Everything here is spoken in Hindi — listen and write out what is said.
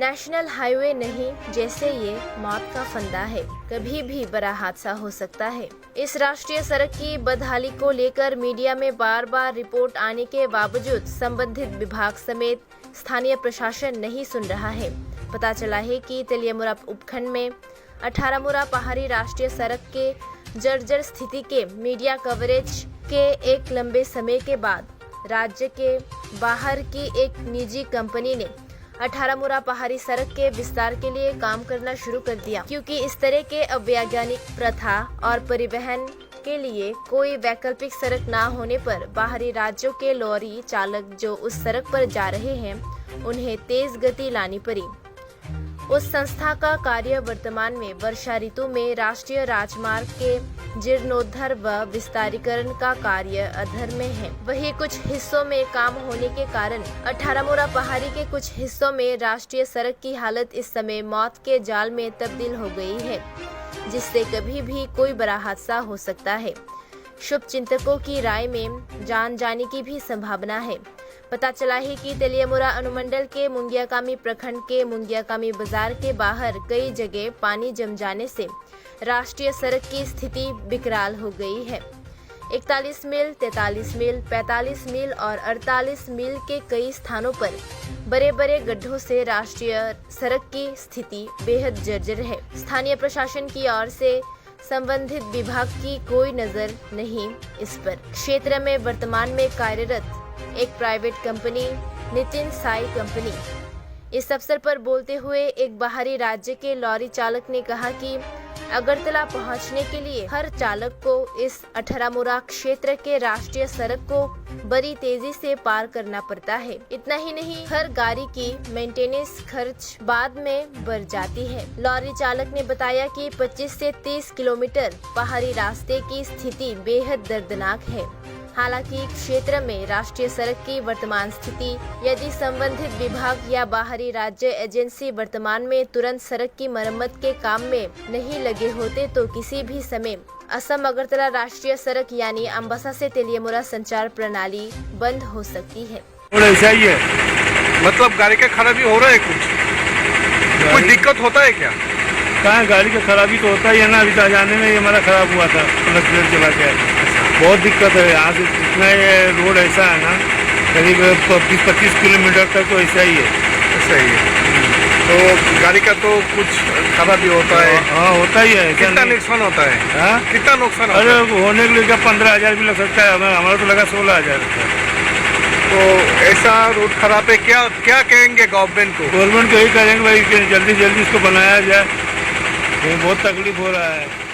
नेशनल हाईवे नहीं, जैसे ये मौत का फंदा है, कभी भी बड़ा हादसा हो सकता है। इस राष्ट्रीय सड़क की बदहाली को लेकर मीडिया में बार बार रिपोर्ट आने के बावजूद संबंधित विभाग समेत स्थानीय प्रशासन नहीं सुन रहा है। पता चला है कि तेलियामुरा उपखंड में 18 मुरा पहाड़ी राष्ट्रीय सड़क के जर्जर स्थिति के मीडिया कवरेज के एक लंबे समय के बाद राज्य के बाहर की एक निजी कंपनी ने 18 मुरा पहाड़ी सड़क के विस्तार के लिए काम करना शुरू कर दिया, क्योंकि इस तरह के अवैज्ञानिक प्रथा और परिवहन के लिए कोई वैकल्पिक सड़क ना होने पर बाहरी राज्यों के लॉरी चालक जो उस सड़क पर जा रहे हैं उन्हें तेज गति लानी पड़ी। उस संस्था का कार्य वर्तमान में वर्षा ऋतु में राष्ट्रीय राजमार्ग के जीर्णोद्धार व विस्तारीकरण का कार्य अधर में है। वही कुछ हिस्सों में काम होने के कारण 18 मुरा पहाड़ी के कुछ हिस्सों में राष्ट्रीय सड़क की हालत इस समय मौत के जाल में तब्दील हो गई है, जिससे कभी भी कोई बड़ा हादसा हो सकता है। शुभ चिंतकों की राय में जान जाने की भी संभावना है। पता चला है कि तेलियामुरा अनुमंडल के मुंगियाकामी प्रखंड के मुंगियाकामी बाजार के बाहर कई जगह पानी जम जाने से राष्ट्रीय सड़क की स्थिति बिकराल हो गई है। 41 मील, 43 मील, 45 मील और 48 मील के कई स्थानों पर बड़े बड़े गड्ढों से राष्ट्रीय सड़क की स्थिति बेहद जर्जर है। स्थानीय प्रशासन की ओर से संबंधित विभाग की कोई नजर नहीं इस पर। क्षेत्र में वर्तमान में कार्यरत एक private company Nitin Sai company इस अवसर पर बोलते हुए एक बाहरी राज्य के लॉरी चालक ने कहा कि अगरतला पहुंचने के लिए हर चालक को इस 18 मुरा क्षेत्र के राष्ट्रीय सड़क को बड़ी तेजी से पार करना पड़ता है। इतना ही नहीं, हर गाड़ी की मेंटेनेंस खर्च बाद में बढ़ जाती है। लॉरी चालक ने बताया कि 25 से 30 किलोमीटर पहाड़ी रास्ते की स्थिति बेहद दर्दनाक है। हालांकि क्षेत्र में राष्ट्रीय सड़क की वर्तमान स्थिति, यदि संबंधित विभाग या बाहरी राज्य एजेंसी वर्तमान में तुरंत सड़क की मरम्मत के काम में नहीं लगे होते तो किसी भी समय असम अगरतला राष्ट्रीय सड़क यानी अम्बासा से तेलियामुरा संचार प्रणाली बंद हो सकती है। ऐसा ही है, मतलब गाड़ी का खराबी हो रहा है, कुछ दिक्कत होता है क्या? कहाँ गाड़ी का खराबी तो होता ही है ना। अभी तक जाने में ये हमारा खराब हुआ था, प्लस चला गया। बहुत दिक्कत है यहाँ से। इतना ये रोड ऐसा है ना, करीब 20-25 किलोमीटर तक तो ऐसा ही है। ऐसा ही है तो गाड़ी का तो कुछ खराबी होता है। हाँ, होता ही है। कितना नुकसान होता है? हाँ, कितना नुकसान होता है? अरे होने के लिए क्या 15,000 भी लग सकता है, हमारा तो लगा 16,000 रुपया। तो ऐसा रोड खराब है, क्या क्या कहेंगे गवर्नमेंट को? गवर्नमेंट को यही करेंगे भाई कि जल्दी जल्दी इसको बनाया जाए, बहुत तकलीफ हो रहा है।